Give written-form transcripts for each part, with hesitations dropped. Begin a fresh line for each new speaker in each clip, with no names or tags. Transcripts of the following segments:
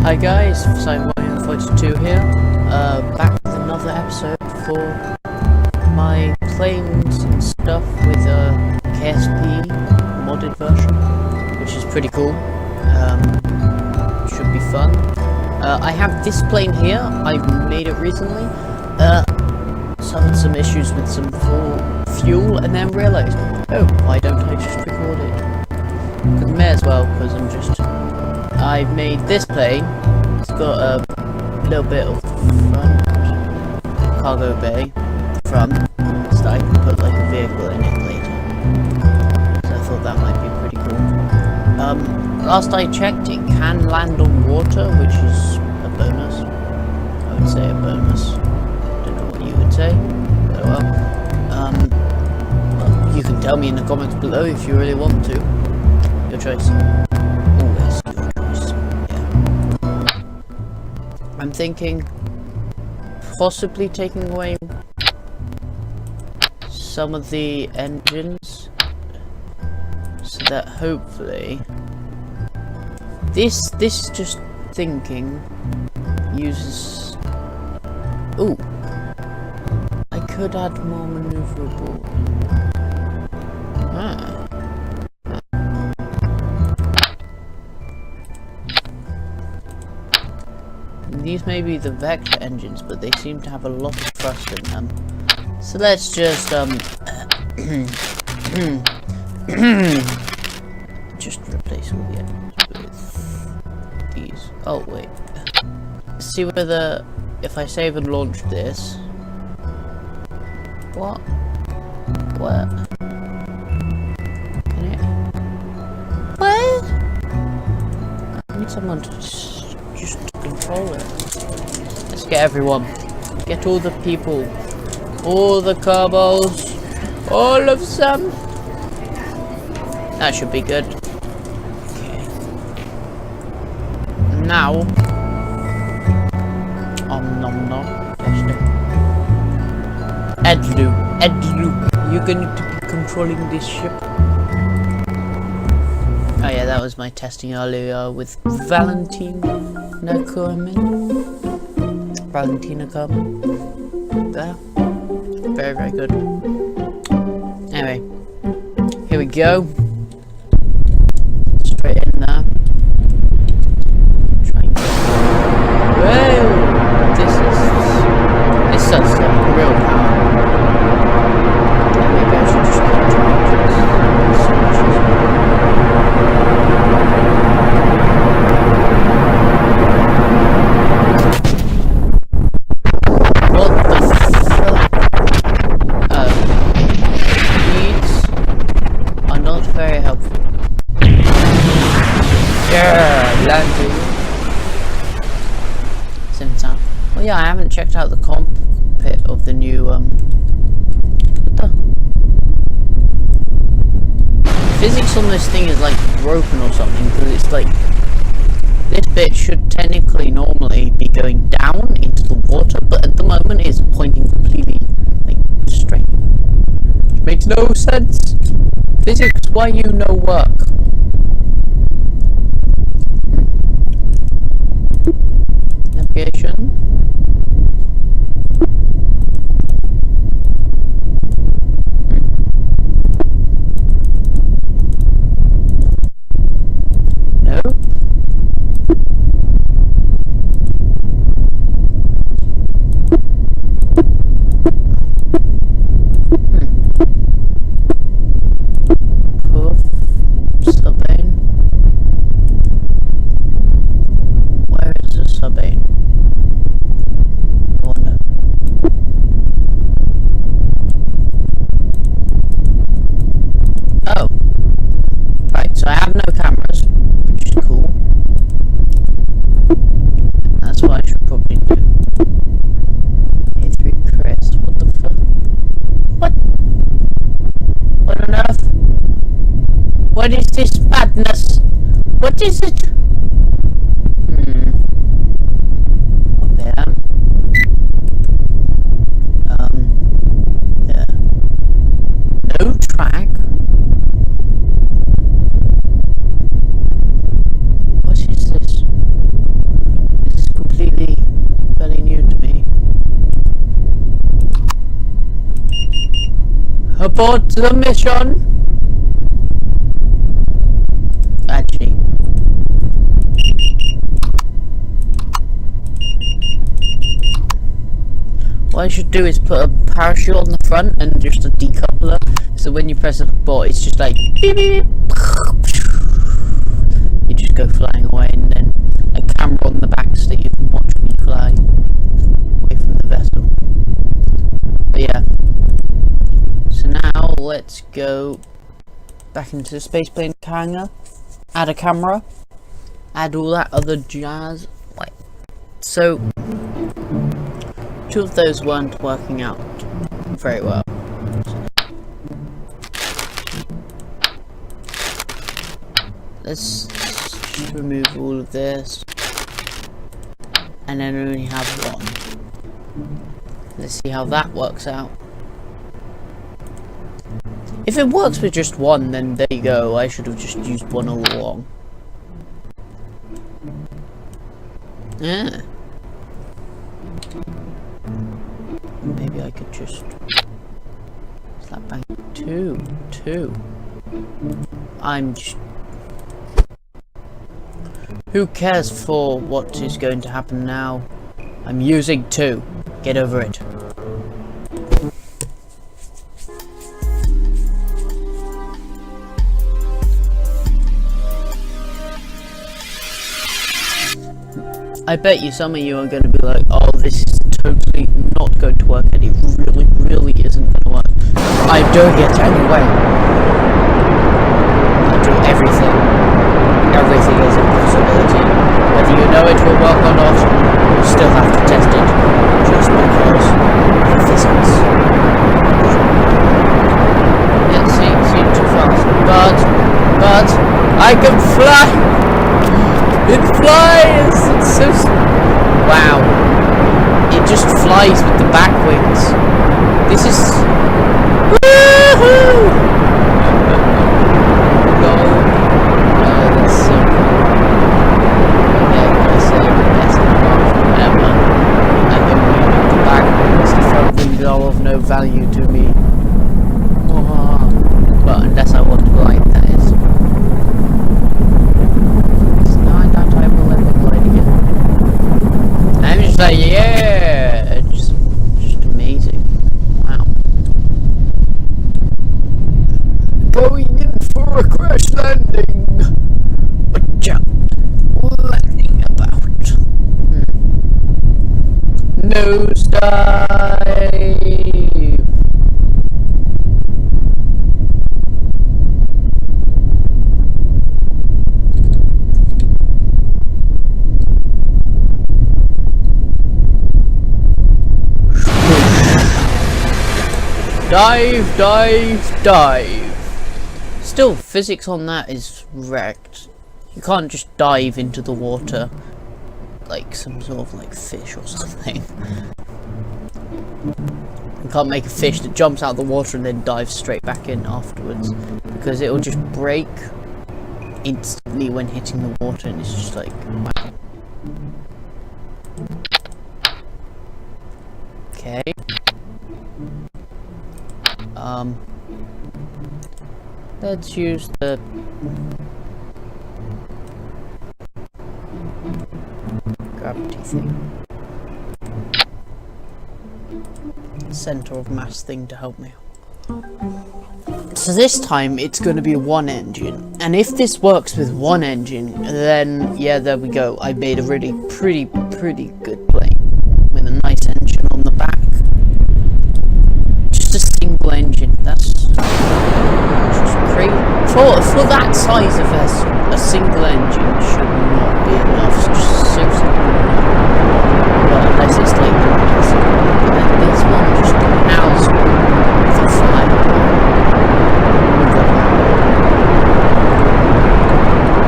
Hi guys, Simon42 here, back with another episode for my planes and stuff with a KSP modded version, which is pretty cool. Should be fun. I have this plane here. I've made it recently. Had some issues with some fuel, and then realised, oh, why don't I just record it? Because may as well, because I've made this plane. It's got a little bit of front cargo bay front, so I can put like a vehicle in it later. So I thought that might be pretty cool. Last I checked, it can land on water, which is a bonus. I would say a bonus. Don't know what you would say. Oh well. You can tell me in the comments below if you really want to. Your choice. Always your choice. Yeah. I'm thinking possibly taking away some of the engines so that hopefully this just thinking uses. Ooh, I could add more maneuverable. These may be the vector engines, but they seem to have a lot of thrust in them. So let's just just replace all the engines with these. Oh wait. See whether if I save and launch this. What? What? Can it? What? I need someone to just control it. Let's get everyone. Get all the people. All the cobbles. All of them. That should be good. Okay. Now. Nom nom. Edlu. You're going to be controlling this ship. Oh yeah, that was my testing earlier with Valentina Carmen. There. Very, very good. Anyway, here we go. Straight in there. Try and get. Whoa! This does some real power. Maybe I should just well, yeah, I haven't checked out the cockpit of the new, what the? Physics on this thing is like broken or something, because it's like, this bit should technically normally be going down into the water, but at the moment it's pointing completely, like, straight. Which makes no sense. Physics, why you no work? Navigation. What is this madness? What is it? Okay. Yeah. No track. What is this? Abort the mission! Actually, what I should do is put a parachute on the front and just a decoupler, so when you press a button, it's just like beep, beep, beep. You just go flying away, and then a camera on the back so that you can watch me fly away from the vessel. But yeah, so now let's go back into the spaceplane hangar, add a camera, add all that other jazz. Like, so two of those weren't working out very well. Let's just remove all of this and then only have one. Let's see how that works out. If it works with just one, then there you go. I should have just used one all along. Yeah. Maybe I could just slap bang two. I'm just... Who cares for what is going to happen now? I'm using two. Get over it. I bet you some of you are going to be like, oh, this is totally not going to work, and it really isn't going to work. I'm doing it anyway. I do everything. Everything is a possibility. Whether you know it will work or not, you still have to test it. Just because of physics. Yeah, see, too fast. But, I can fly! It flies! It's so... Wow. It just flies with the back wings. This is... Woohoo! That's so cool. Yeah, I say the best part ever. I can move the back wings. The front wings are of no value to me. But unless I want to glide, that is. I'm just like, yeah, just amazing. Wow. Going in for a crash landing. Watch out. Landing about. Nosedive. Dive. Still, physics on that is wrecked. You can't just dive into the water like some sort of like fish or something. You can't make a fish that jumps out of the water and then dives straight back in afterwards, because it will just break instantly when hitting the water, and it's just like, wow. Okay. Let's use the gravity thing, center of mass thing to help me. So this time it's going to be one engine, and if this works with one engine, then yeah, there we go. I made a really pretty good plane with a nice engine on the back. Just a single engine. That's just crazy. For that size of vessel, a single engine should not be enough. It's just so simple. But unless it's like massive. But then this one just allows for flying.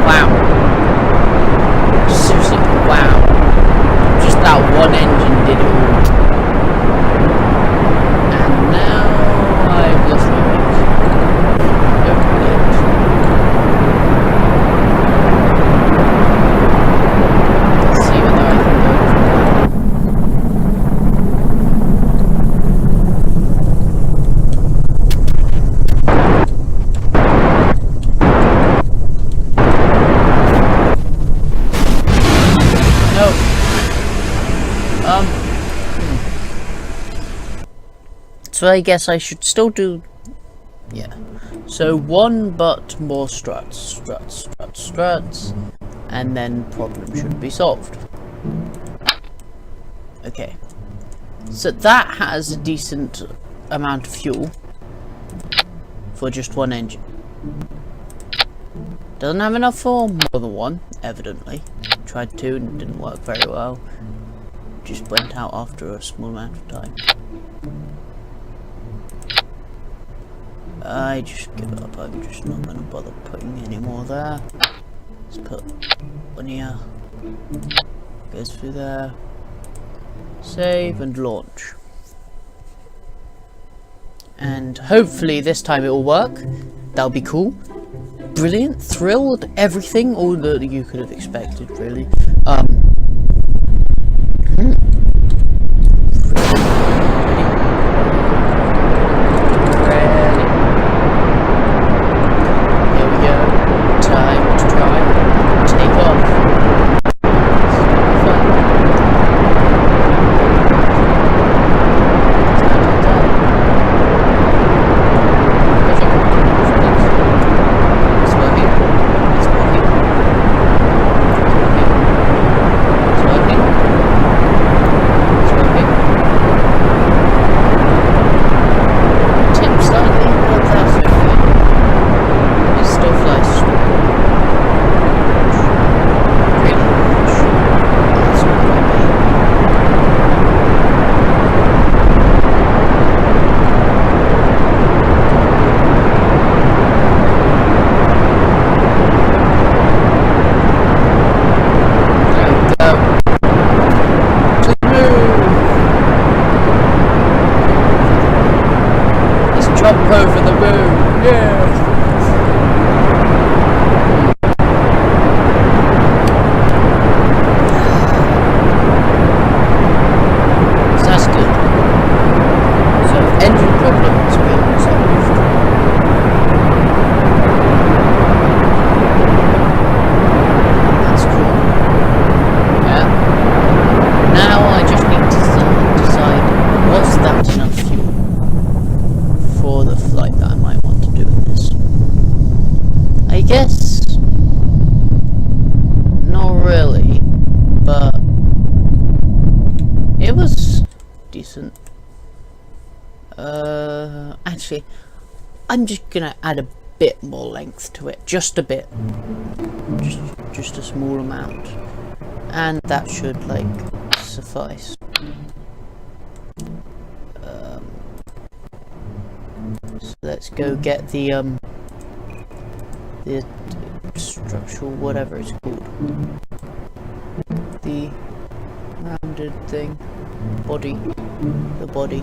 Wow. Seriously, wow. Just that one engine did it all. And now I've lost my wings. Let's see whether I can go. So I guess I should still do... yeah. So one, but more struts. And then problem should be solved. Okay. So that has a decent amount of fuel for just one engine. Doesn't have enough for more than one, evidently. Tried two and it didn't work very well. Just went out after a small amount of time. I just give up. I'm just not going to bother putting any more there. Let's put one here. Goes through there. Save and launch. And hopefully this time it will work. That'll be cool. Brilliant, thrilled, everything, all that you could have expected, really. Over the moon, yeah! So that's good. So engine problem has been solved. That's cool. Yeah. Now I just need to decide, was that enough fuel for the flight that I might want to do in this? I guess not really, but it was decent. Actually, I'm just gonna add a bit more length to it, just a bit, just a small amount, and that should like suffice. So let's go get the structural whatever it's called, the rounded thing, the body.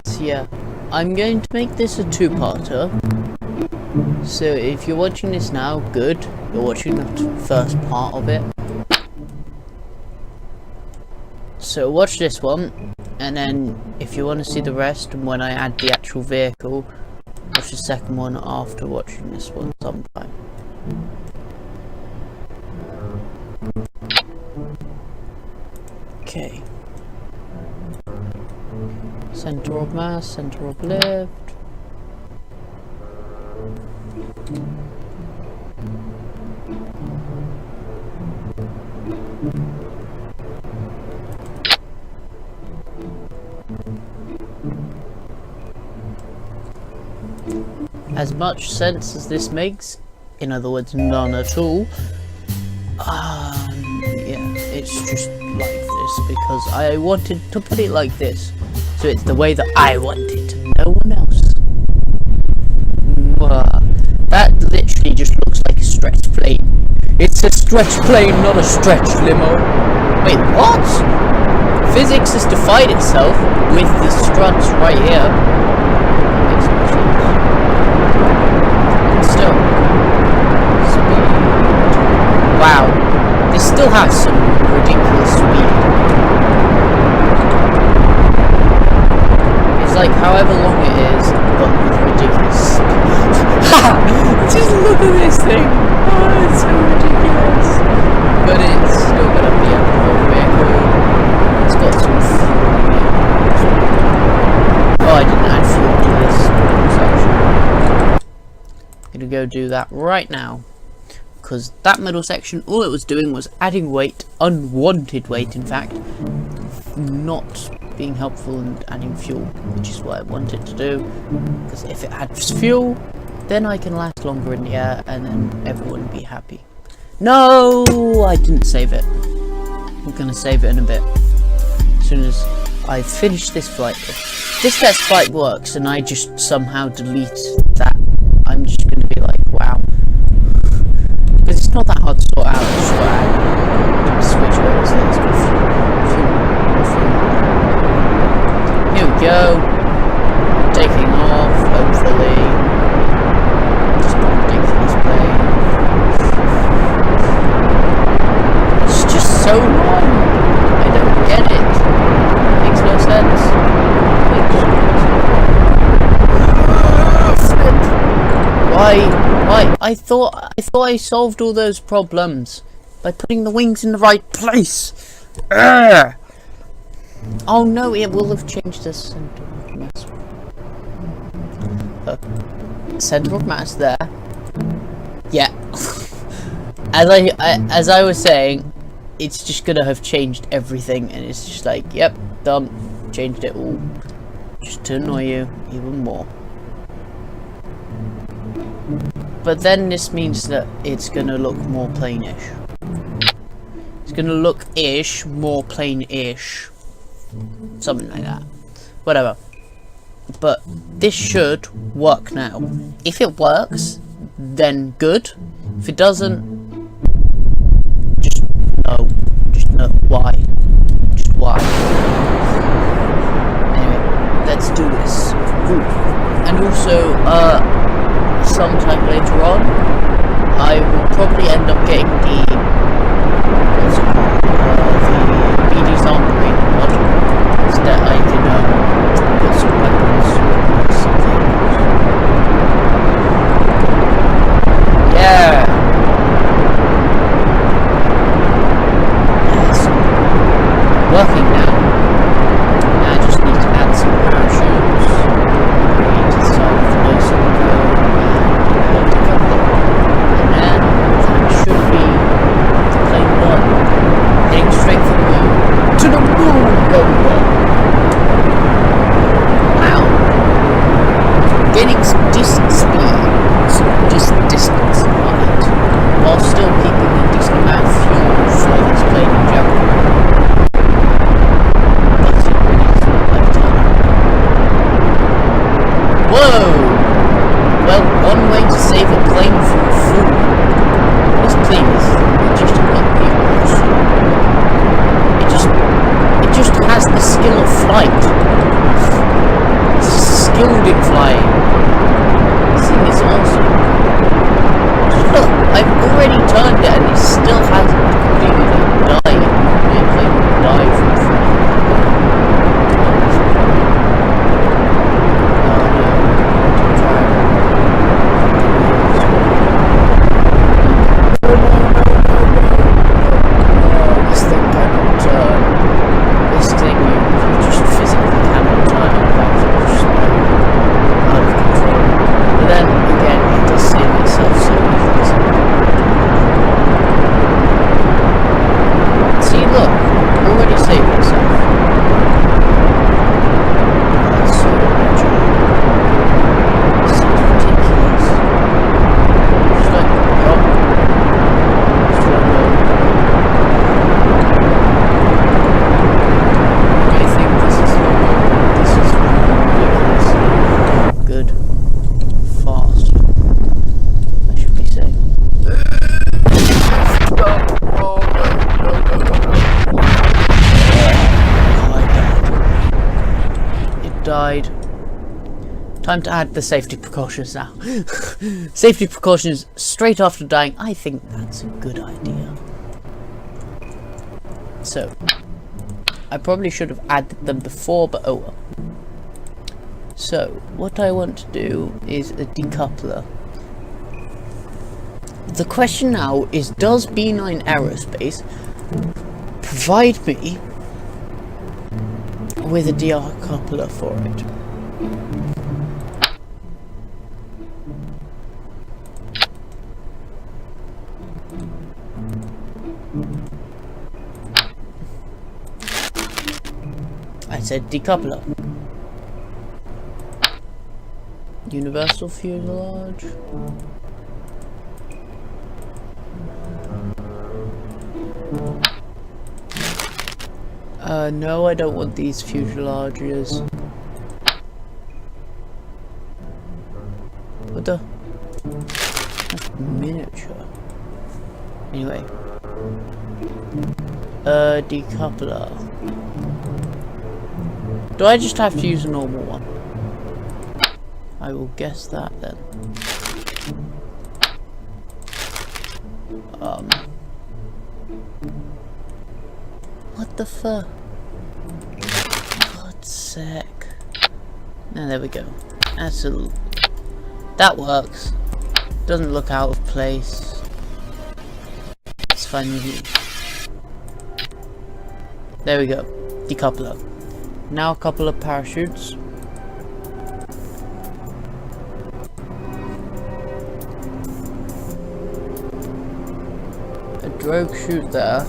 So yeah, I'm going to make this a two-parter. So if you're watching this now, good, you're watching the first part of it. So watch this one, and then if you want to see the rest and when I add the actual vehicle, watch the second one after watching this one sometime. Okay. Center of mass, center of lift. As much sense as this makes, in other words, none at all. Yeah, it's just like this because I wanted to put it like this, so it's the way that I want it, and no one else. That literally just looks like a stretch plane. It's a stretch plane, not a stretch limo. Wait, what? Physics has defied itself with the struts right here. Makes no sense. And still, speed. Wow, they still have some ridiculous speed. It's like however long it is, but with ridiculous speed. Just look at this thing. Oh, it's so ridiculous. But it's still gonna be a cool vehicle. go do that right now. Because that middle section, all it was doing was adding weight, unwanted weight in fact, not being helpful and adding fuel, which is what I wanted to do. Because if it had fuel, then I can last longer in the air and then everyone would be happy. No, I didn't save it. I'm gonna save it in a bit. As soon as I finish this flight. If this test flight works and I just somehow delete that, I'm just gonna be like, wow. Because it's not that hard to sort out. Switch over so let's go fuel. Here we go. Taking off, hopefully. Just a ridiculous plane. It's just so long. I don't get it. Makes no sense. Why? I thought I solved all those problems by putting the wings in the right place. Urgh. Oh no, it will have changed the center of mass. Center of mass there. Yeah. As I was saying, it's just gonna have changed everything, and it's just like, yep, done. Changed it all, just to annoy you even more. But then this means that it's gonna look more plain-ish. It's gonna look-ish, more plain-ish. Something like that. Whatever. But this should work now. If it works, then good. If it doesn't, just no. Why? Just why? Anyway, let's do this. Ooh. And also, sometime later on, I will probably end up getting the BD's armory mod, so that I can put some weapons or something. Yeah! Yes. Working now. I just need to add some parachutes. We need to solve those and then that should be the plane done. Heading straight for the moon. To the moon! Go on! Wow! Getting some decent speed, some decent distance on it, while still keeping a decent amount of fuel for this plane in general. But it really is like time. Whoa! Well, one way to save a plane from food. This plane is just not the awesome. It just has the skill of flight. It's skilled in flying. This thing is awesome. Look, I've already turned it and it still hasn't completely died. The plane will die from flying. Died. Time to add the safety precautions now. Safety precautions straight after dying. I think that's a good idea. So, I probably should have added them before, but oh well. So, what I want to do is a decoupler. The question now is, does B9 Aerospace provide me with a decoupler for it? said decoupler. Universal fuselage. No, I don't want these fuselages. What the? That's miniature. Anyway. Decoupler. Do I just have to use a normal one? I will guess that then. What the fuck? God's sake. No, there we go. Absolutely. That works. Doesn't look out of place. It's fine with me. There we go. Decoupler. Now a couple of parachutes. A drogue chute there.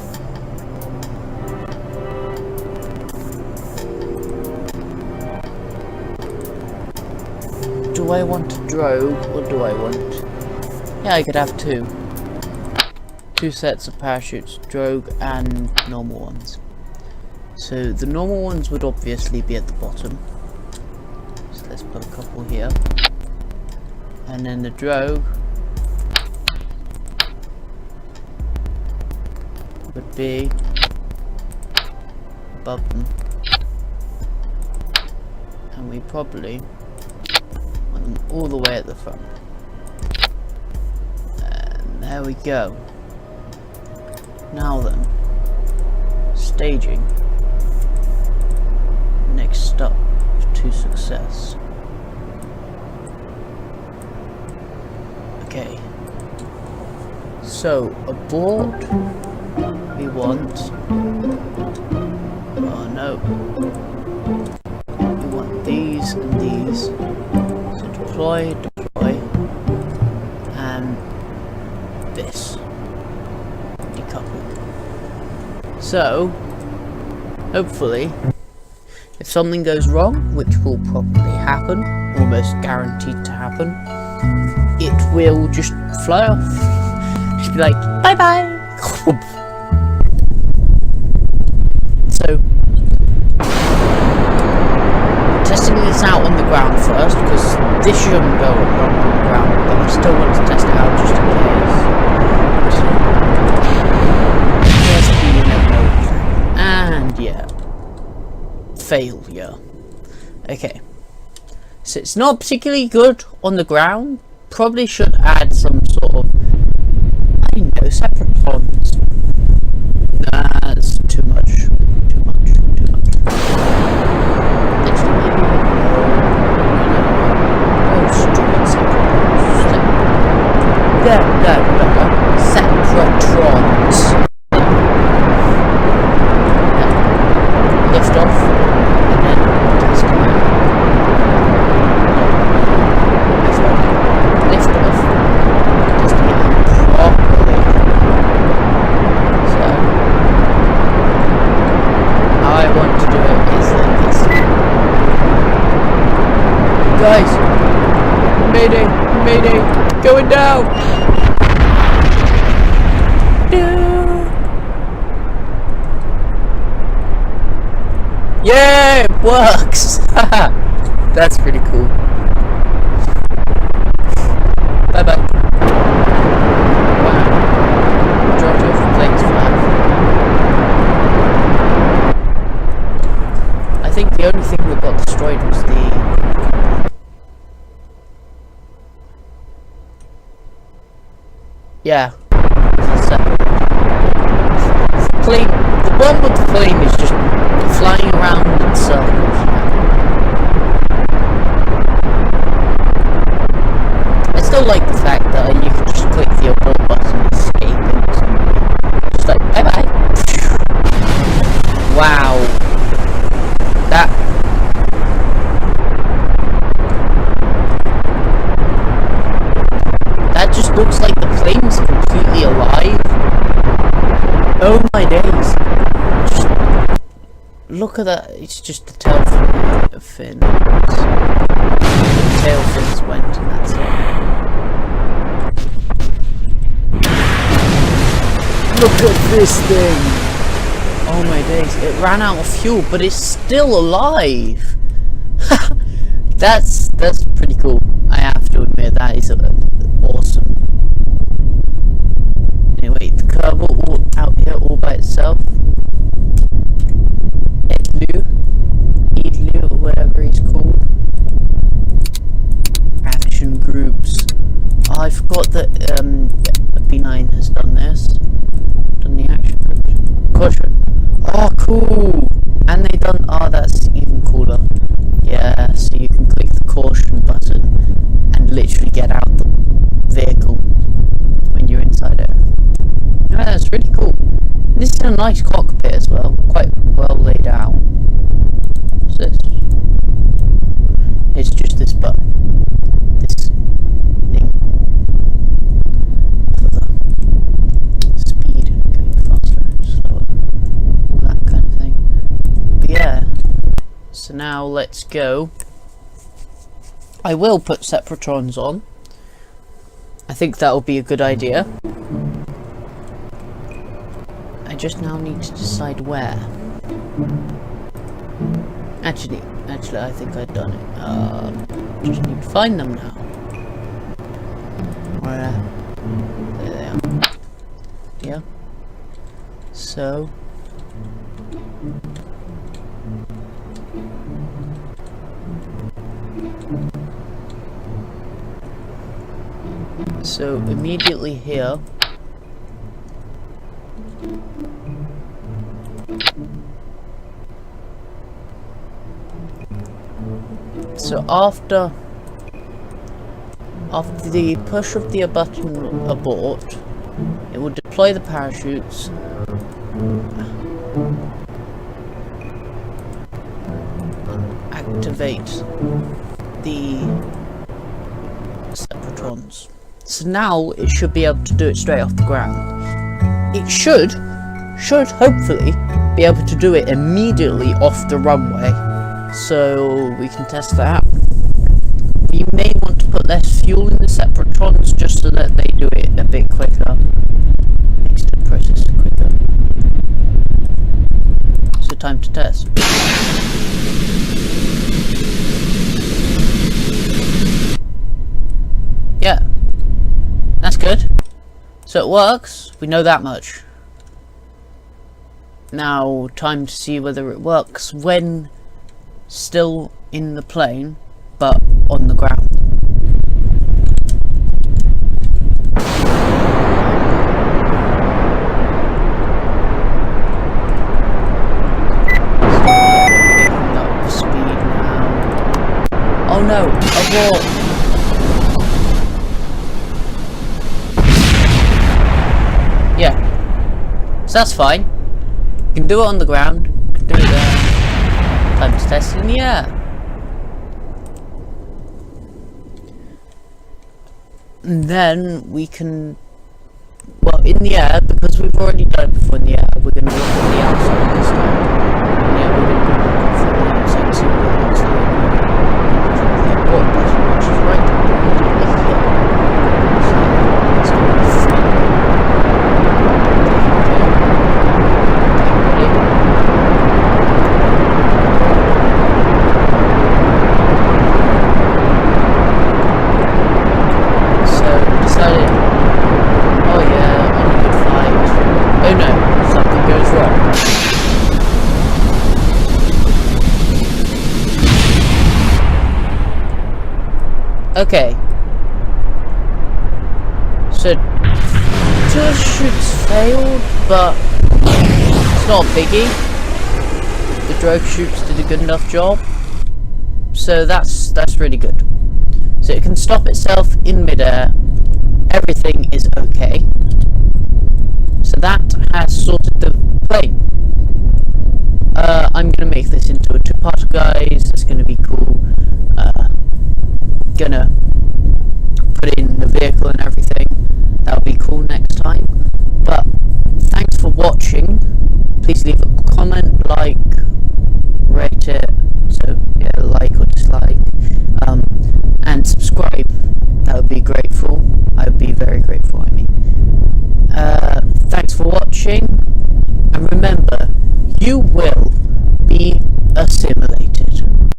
Do I want a drogue or do I want... Yeah, I could have two. Two sets of parachutes, drogue and normal ones. So the normal ones would obviously be at the bottom. So let's put a couple here. And then the drogue would be above them. And we probably want them all the way at the front. And there we go. Now then, staging. Next step to success. Okay. So aboard we want. Oh no. We want these and these. So deploy, and this. Decouple. So hopefully, if something goes wrong, which will probably happen, almost guaranteed to happen, it will just fly off. Just be like, bye bye. So, testing this out on the ground first, because this shouldn't go on the ground, but I still want to test it out just in case. KSP, you never know. And yeah. Failure. Okay. So it's not particularly good on the ground. Probably should add some sort of, I don't know, separate ponds. Nah, that's too much. Too much. Actually, maybe. Oh, stupid separate ponds. Separatrons. Lift off. Guys, mayday, going down. No. Yeah, it works. That's pretty cool. Bye bye. Wow. Majority of the plane's flat. I think the only thing that got destroyed was the yeah. Plane, the one with the plane is just flying around in circles. I still like the fact that you can just click the abort button and escape into something. Just like, bye bye. Wow. That just looks like the plane's completely alive. Oh my days. Just look look at that. It's just the tail fins. The tail fins went, and that's it. Look at this thing! Oh my days! It ran out of fuel, but it's still alive. That's pretty cool. I have to admit, that is awesome. Anyway, the Kerbal all out here all by itself. Edlu, or whatever he's called. Action groups. Oh, I forgot that B9 has done this. Done the action groups. Caution. Oh, cool! And they done. Oh, that's even cooler. Yeah, so you can click the caution button and literally get out the vehicle when you're inside it. Yeah, that's really cool. This is a nice cockpit as well, quite well laid out. What's this? It's just this button. This thing. For the speed, going faster, slower, all that kind of thing. But yeah. So now let's go. I will put Separatrons on. I think that will be a good idea. I just now need to decide where. Actually, I think I've done it. Just need to find them now. Where? There they are. Yeah. So. So immediately here. So after the push of the button abort, it will deploy the parachutes. Activate the Separatrons. So now it should be able to do it straight off the ground. It should hopefully be able to do it immediately off the runway. So we can test that. You may want to put less fuel in the Separatrons just so that they do it a bit quicker. Makes the process quicker. So time to test. Yeah. That's good. So it works. We know that much. Now, time to see whether it works when still in the plane, but on the ground. Picking up speed now. Oh no! Abort! Yeah. So that's fine. You can do it on the ground. You can do it there. Time to test in the air. And then we can, well, in the air, because we've already done it before in the air, we're going to look at the outside this time. Yeah, we're going to look from the outside, see what it looks like. The abort button, which is right immediately here. So, it's going to be fun. Okay. So, 2 shoots failed, but it's not a biggie. The drogue shoots did a good enough job. So that's really good. So it can stop itself in midair. Everything is okay. So that has sorted the plane. I'm going to make this into a 2-particle